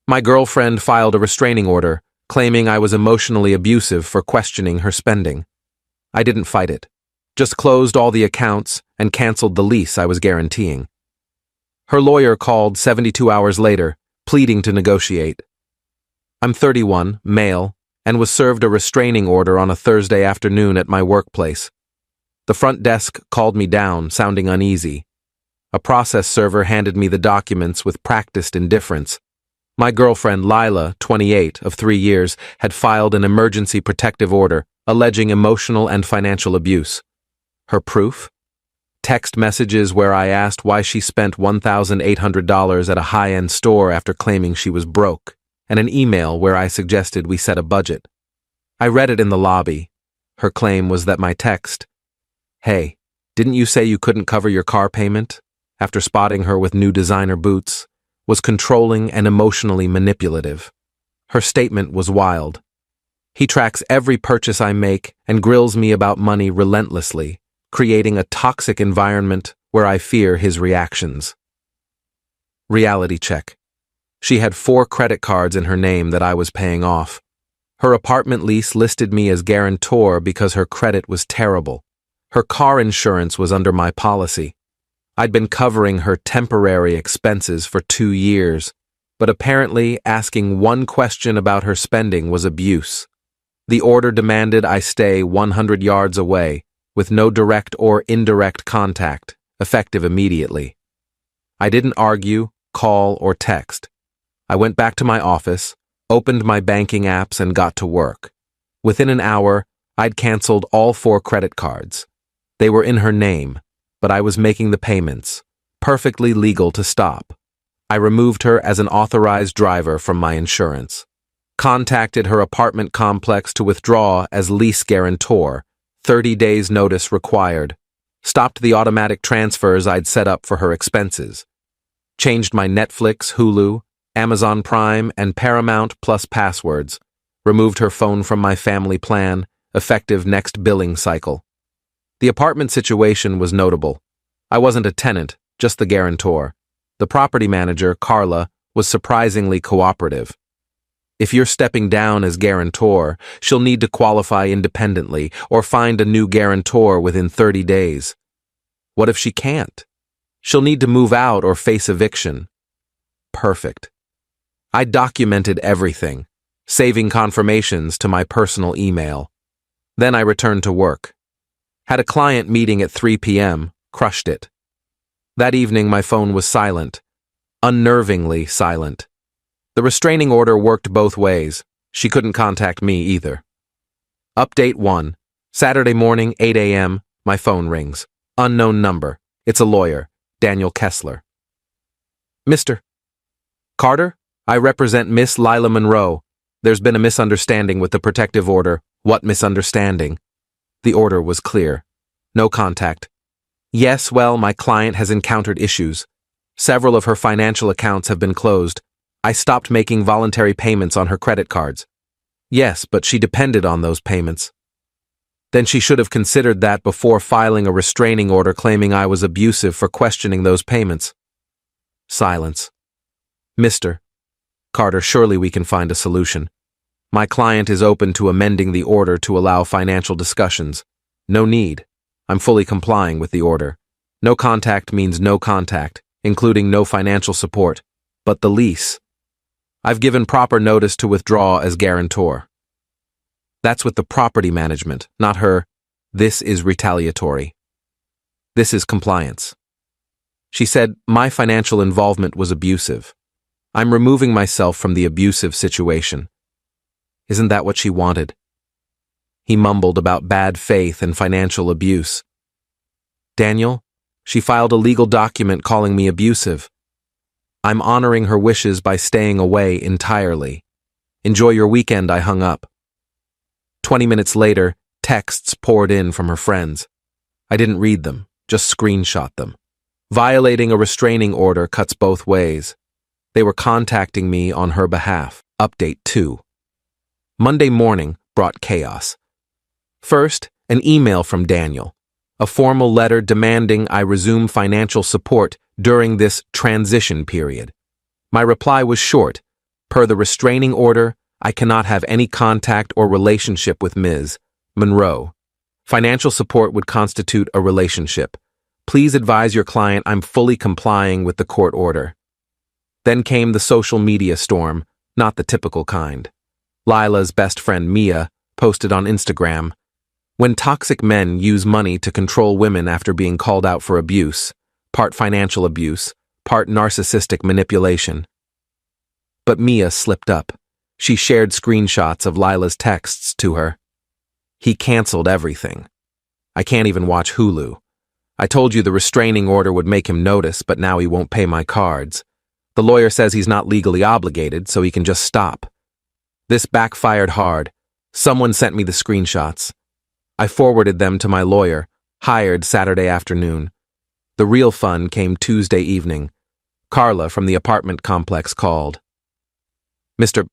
My girlfriend filed a restraining order, claiming I was emotionally abusive for questioning her spending. I didn't fight it, just closed all the accounts and canceled the lease I was guaranteeing. Her lawyer called 72 hours later, pleading to negotiate. I'm 31, male, and was served a restraining order on a Thursday afternoon at my workplace. The front desk called me down, sounding uneasy. A process server handed me the documents with practiced indifference. My girlfriend, Lila, 28, of 3 years, had filed an emergency protective order alleging emotional and financial abuse. Her proof? Text messages where I asked why she spent $1,800 at a high-end store after claiming she was broke, and an email where I suggested we set a budget. I read it in the lobby. Her claim was that my text, "Hey, didn't you say you couldn't cover your car payment?" after spotting her with new designer boots, was controlling and emotionally manipulative. Her statement was wild. He tracks every purchase I make and grills me about money relentlessly, creating a toxic environment where I fear his reactions. Reality check. She had 4 credit cards in her name that I was paying off. Her apartment lease listed me as guarantor because her credit was terrible. Her car insurance was under my policy. I'd been covering her temporary expenses for 2 years, but apparently asking one question about her spending was abuse. The order demanded I stay 100 yards away, with no direct or indirect contact, effective immediately. I didn't argue, call, or text. I went back to my office, opened my banking apps, and got to work. Within an hour, I'd canceled all 4 credit cards. They were in her name, but I was making the payments, perfectly legal to stop. I removed her as an authorized driver from my insurance. Contacted her apartment complex to withdraw as lease guarantor, 30 days notice required. Stopped the automatic transfers I'd set up for her expenses. Changed my Netflix, Hulu, Amazon Prime, and Paramount Plus passwords. Removed her phone from my family plan, effective next billing cycle. The apartment situation was notable. I wasn't a tenant, just the guarantor. The property manager, Carla, was surprisingly cooperative. If you're stepping down as guarantor, she'll need to qualify independently or find a new guarantor within 30 days. What if she can't? She'll need to move out or face eviction. Perfect. I documented everything, saving confirmations to my personal email. Then I returned to work. Had a client meeting at 3 p.m., crushed it. That evening my phone was silent, unnervingly silent. The restraining order worked both ways. She couldn't contact me either. Update 1. Saturday morning, 8 a.m., my phone rings. Unknown number. It's a lawyer, Daniel Kessler. Mr. Carter, I represent Miss Lila Monroe. There's been a misunderstanding with the protective order. What misunderstanding? The order was clear. No contact. Yes, well, my client has encountered issues. Several of her financial accounts have been closed. I stopped making voluntary payments on her credit cards. Yes, but she depended on those payments. Then she should have considered that before filing a restraining order claiming I was abusive for questioning those payments. Silence. Mr. Carter, surely we can find a solution. My client is open to amending the order to allow financial discussions. No need. I'm fully complying with the order. No contact means no contact, including no financial support. But the lease. I've given proper notice to withdraw as guarantor. That's with the property management, not her. This is retaliatory. This is compliance. She said my financial involvement was abusive. I'm removing myself from the abusive situation. Isn't that what she wanted? He mumbled about bad faith and financial abuse. Daniel, she filed a legal document calling me abusive. I'm honoring her wishes by staying away entirely. Enjoy your weekend, I hung up. 20 minutes later, texts poured in from her friends. I didn't read them, just screenshot them. Violating a restraining order cuts both ways. They were contacting me on her behalf. Update 2. Monday morning brought chaos. First, an email from Daniel. A formal letter demanding I resume financial support during this transition period. My reply was short. Per the restraining order, I cannot have any contact or relationship with Ms. Monroe. Financial support would constitute a relationship. Please advise your client I'm fully complying with the court order. Then came the social media storm, not the typical kind. Lila's best friend Mia posted on Instagram, "When toxic men use money to control women after being called out for abuse, part financial abuse, part narcissistic manipulation." But Mia slipped up. She shared screenshots of Lila's texts to her. "He canceled everything. I can't even watch Hulu. I told you the restraining order would make him notice, but now he won't pay my cards. The lawyer says he's not legally obligated, so he can just stop." This backfired hard. Someone sent me the screenshots. I forwarded them to my lawyer, hired Saturday afternoon. The real fun came Tuesday evening. Carla from the apartment complex called. "Mr.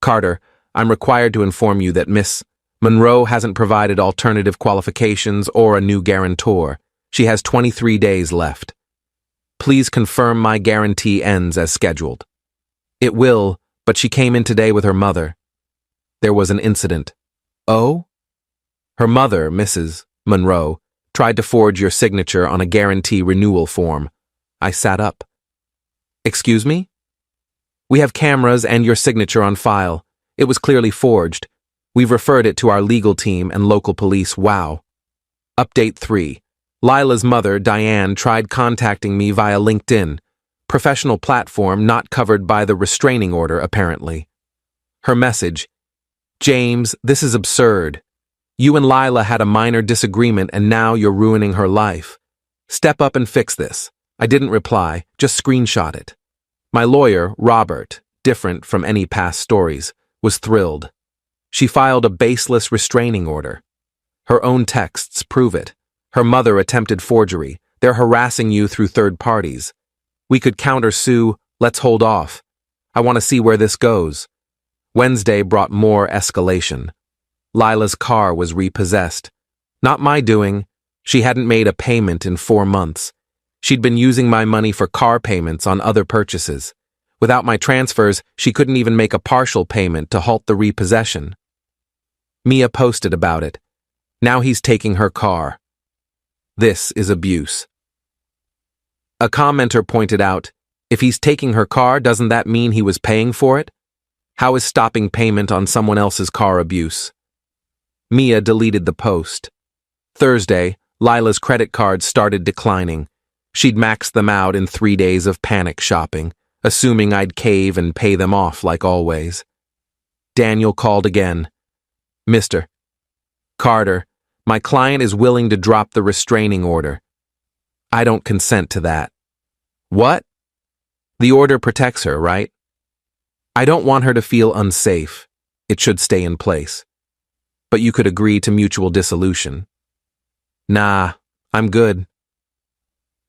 Carter, I'm required to inform you that Miss Monroe hasn't provided alternative qualifications or a new guarantor. She has 23 days left. Please confirm my guarantee ends as scheduled." "It will, but she came in today with her mother." There was an incident. "Oh?" "Her mother, Mrs. Monroe, tried to forge your signature on a guarantee renewal form." I sat up. "Excuse me?" "We have cameras and your signature on file. It was clearly forged. We've referred it to our legal team and local police. Wow." Update 3. Lila's mother, Diane, tried contacting me via LinkedIn, professional platform not covered by the restraining order, apparently. Her message, "James, this is absurd. You and Lila had a minor disagreement and now you're ruining her life. Step up and fix this." I didn't reply, just screenshot it. My lawyer, Robert, different from any past stories, was thrilled. She filed a baseless restraining order. Her own texts prove it. Her mother attempted forgery. They're harassing you through third parties. We could countersue. Let's hold off. I want to see where this goes. Wednesday brought more escalation. Lila's car was repossessed. Not my doing. She hadn't made a payment in 4 months. She'd been using my money for car payments on other purchases. Without my transfers, she couldn't even make a partial payment to halt the repossession. Mia posted about it. Now he's taking her car. This is abuse. A commenter pointed out, if he's taking her car, doesn't that mean he was paying for it? How is stopping payment on someone else's car abuse? Mia deleted the post. Thursday, Lila's credit cards started declining. She'd maxed them out in 3 days of panic shopping, assuming I'd cave and pay them off like always. Daniel called again. "Mr. Carter, my client is willing to drop the restraining order." "I don't consent to that." "What?" "The order protects her, right?" "I don't want her to feel unsafe. It should stay in place." "But you could agree to mutual dissolution." "Nah, I'm good."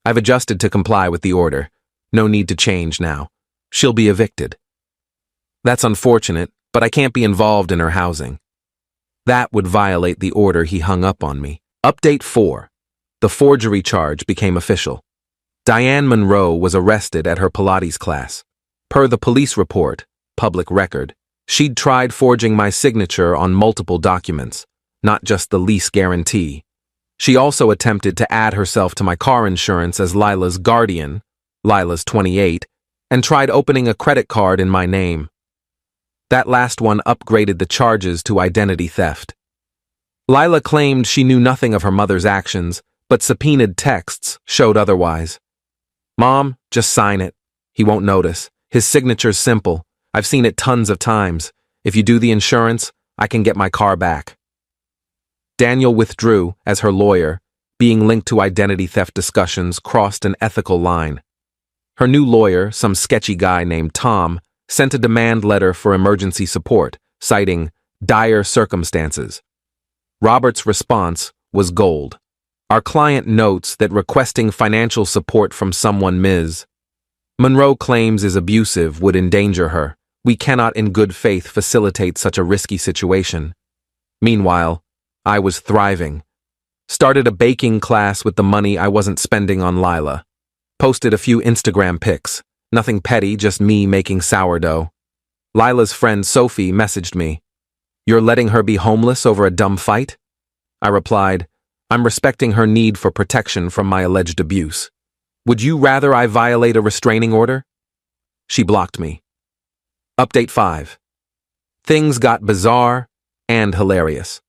"I've adjusted to comply with the order. No need to change now. She'll be evicted." "That's unfortunate, but I can't be involved in her housing." That would violate the order he hung up on me. Update 4. The forgery charge became official. Diane Monroe was arrested at her Pilates class. Per the police report, public record, she'd tried forging my signature on multiple documents, not just the lease guarantee. She also attempted to add herself to my car insurance as Lila's guardian, Lila's 28, and tried opening a credit card in my name. That last one upgraded the charges to identity theft. Lila claimed she knew nothing of her mother's actions, but subpoenaed texts showed otherwise. "Mom, just sign it. He won't notice. His signature's simple. I've seen it tons of times. If you do the insurance, I can get my car back." Daniel withdrew as her lawyer. Being linked to identity theft discussions crossed an ethical line. Her new lawyer, some sketchy guy named Tom, sent a demand letter for emergency support, citing dire circumstances. Robert's response was gold. Our client notes that requesting financial support from someone Ms. Monroe claims is abusive would endanger her. We cannot in good faith facilitate such a risky situation. Meanwhile, I was thriving. Started a baking class with the money I wasn't spending on Lila. Posted a few Instagram pics. Nothing petty, just me making sourdough. Lila's friend Sophie messaged me. "You're letting her be homeless over a dumb fight?" I replied, "I'm respecting her need for protection from my alleged abuse. Would you rather I violate a restraining order?" She blocked me. Update 5. Things got bizarre and hilarious.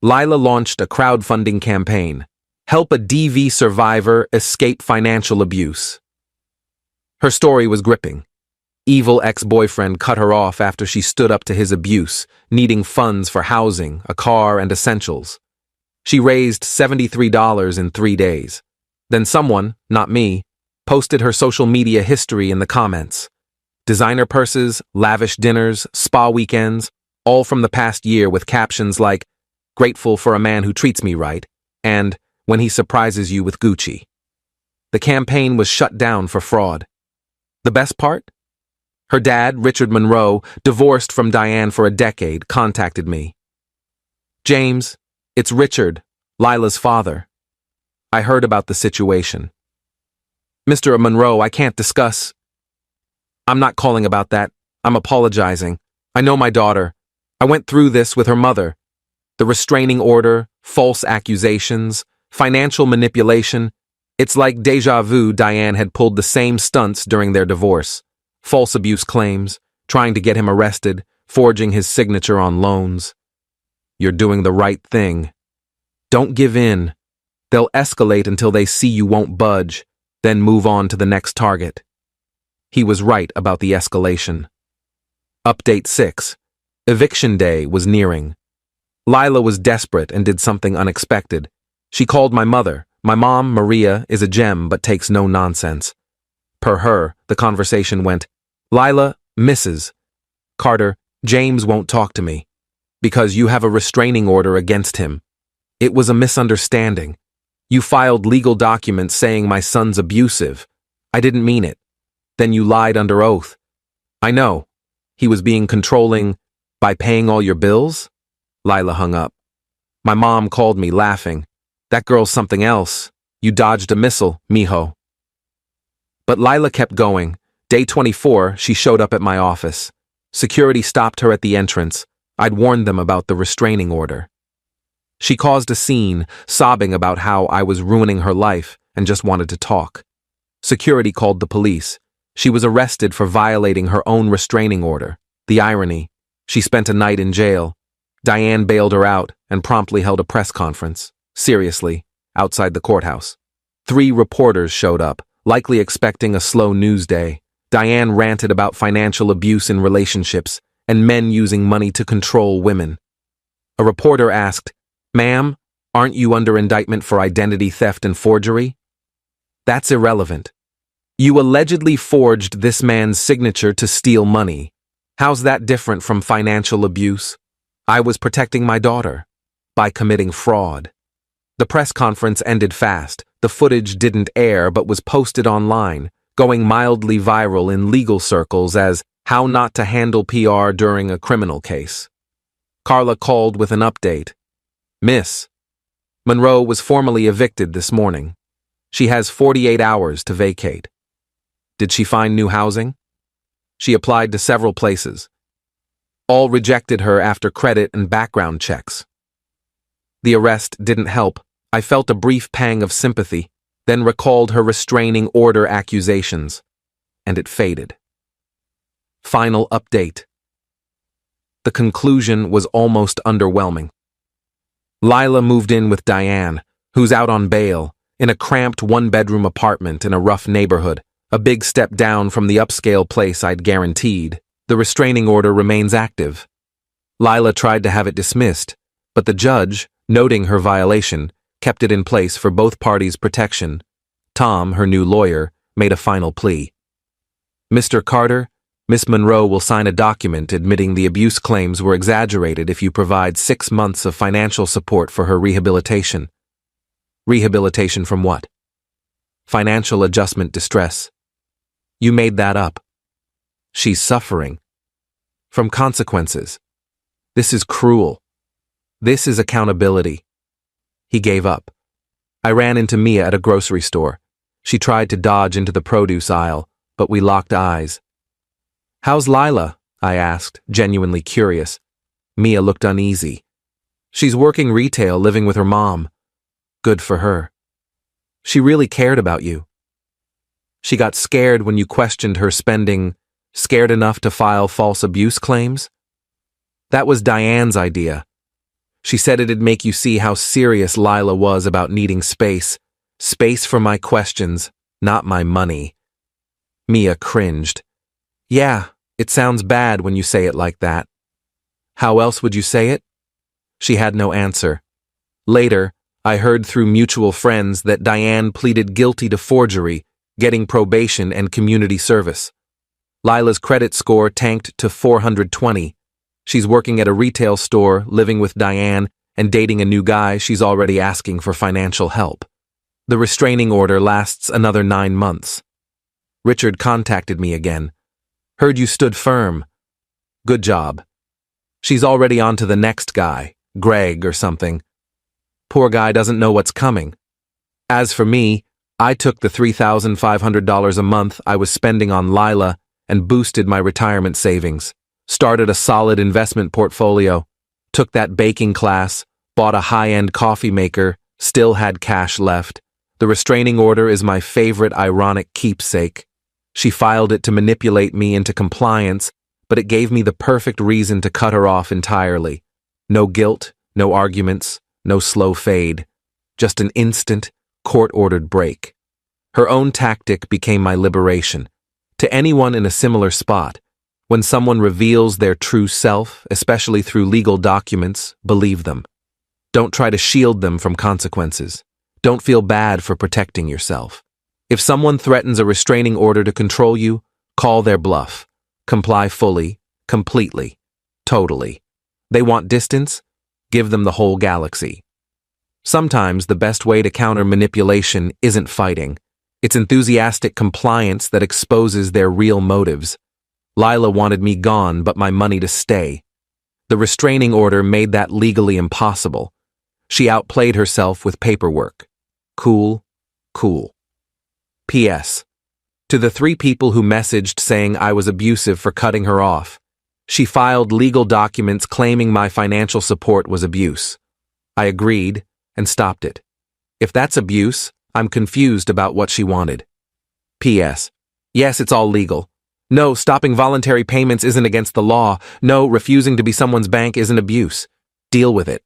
Lila launched a crowdfunding campaign. Help a DV survivor escape financial abuse. Her story was gripping. Evil ex-boyfriend cut her off after she stood up to his abuse, needing funds for housing, a car, and essentials. She raised $73 in 3 days. Then someone, not me, posted her social media history in the comments. Designer purses, lavish dinners, spa weekends, all from the past year with captions like, "Grateful for a man who treats me right," and "When he surprises you with Gucci." The campaign was shut down for fraud. The best part? Her dad, Richard Monroe, divorced from Diane for a decade, contacted me. "James, it's Richard, Lila's father. I heard about the situation. Mr. Monroe, I can't discuss." "I'm not calling about that. I'm apologizing. I know my daughter. I went through this with her mother. The restraining order, false accusations, financial manipulation. It's like deja vu. Diane had pulled the same stunts during their divorce. False abuse claims, trying to get him arrested, forging his signature on loans. You're doing the right thing. Don't give in. They'll escalate until they see you won't budge, then move on to the next target." He was right about the escalation. Update 6. Eviction day was nearing. Lila was desperate and did something unexpected. She called my mother. My mom, Maria, is a gem but takes no nonsense. Per her, the conversation went, "Lila, Mrs. Carter, James won't talk to me. Because you have a restraining order against him. It was a misunderstanding. You filed legal documents saying my son's abusive. I didn't mean it. Then you lied under oath. I know. He was being controlling by paying all your bills?" Lila hung up. My mom called me laughing. "That girl's something else. You dodged a missile, mijo." But Lila kept going. Day 24, she showed up at my office. Security stopped her at the entrance. I'd warned them about the restraining order. She caused a scene, sobbing about how I was ruining her life and just wanted to talk. Security called the police. She was arrested for violating her own restraining order. The irony, she spent a night in jail. Diane bailed her out and promptly held a press conference. Seriously, outside the courthouse. 3 reporters showed up, likely expecting a slow news day. Diane ranted about financial abuse in relationships and men using money to control women. A reporter asked, "Ma'am, aren't you under indictment for identity theft and forgery?" "That's irrelevant. You allegedly forged this man's signature to steal money. How's that different from financial abuse?" "I was protecting my daughter by committing fraud." The press conference ended fast. The footage didn't air but was posted online, going mildly viral in legal circles as "how not to handle PR during a criminal case." Carla called with an update. "Miss, Monroe was formally evicted this morning. She has 48 hours to vacate." "Did she find new housing?" "She applied to several places. All rejected her after credit and background checks." The arrest didn't help. I felt a brief pang of sympathy, then recalled her restraining order accusations, and it faded. Final update. The conclusion was almost underwhelming. Lila moved in with Diane, who's out on bail, in a cramped 1-bedroom apartment in a rough neighborhood, a big step down from the upscale place I'd guaranteed. The restraining order remains active. Lila tried to have it dismissed, but the judge, noting her violation, kept it in place for both parties' protection. Tom, her new lawyer, made a final plea. "Mr. Carter, Miss Monroe will sign a document admitting the abuse claims were exaggerated if you provide 6 months of financial support for her rehabilitation." "Rehabilitation from what?" "Financial adjustment distress." "You made that up." "She's suffering from consequences. This is cruel. This is accountability." He gave up. I ran into Mia at a grocery store. She tried to dodge into the produce aisle, but we locked eyes. "How's Lila?" I asked, genuinely curious. Mia looked uneasy. She's working retail, living with her mom. Good for her. She really cared about you. She got scared when you questioned her spending, scared enough to file false abuse claims? That was Diane's idea. She said it'd make you see how serious Lila was about needing space. Space for my questions, not my money. Mia cringed. Yeah, it sounds bad when you say it like that. How else would you say it? She had no answer. Later, I heard through mutual friends that Diane pleaded guilty to forgery, getting probation and community service. Lila's credit score tanked to 420. She's working at a retail store, living with Diane, and dating a new guy she's already asking for financial help. The restraining order lasts another 9 months. Richard contacted me again. Heard you stood firm. Good job. She's already on to the next guy, Greg or something. Poor guy doesn't know what's coming. As for me, I took the $3,500 a month I was spending on Lila and boosted my retirement savings, started a solid investment portfolio, took that baking class, bought a high-end coffee maker, still had cash left. The restraining order is my favorite ironic keepsake. She filed it to manipulate me into compliance, but it gave me the perfect reason to cut her off entirely. No guilt, no arguments, no slow fade. Just an instant, court-ordered break. Her own tactic became my liberation. To anyone in a similar spot, when someone reveals their true self, especially through legal documents, believe them. Don't try to shield them from consequences. Don't feel bad for protecting yourself. If someone threatens a restraining order to control you, call their bluff. Comply fully, completely, totally. They want distance? Give them the whole galaxy. Sometimes the best way to counter manipulation isn't fighting. It's enthusiastic compliance that exposes their real motives. Lila wanted me gone, but my money to stay. The restraining order made that legally impossible. She outplayed herself with paperwork. Cool, cool. P.S. To the 3 people who messaged saying I was abusive for cutting her off, she filed legal documents claiming my financial support was abuse. I agreed and stopped it. If that's abuse, I'm confused about what she wanted. P.S. Yes, it's all legal. No, stopping voluntary payments isn't against the law. No, refusing to be someone's bank isn't abuse. Deal with it.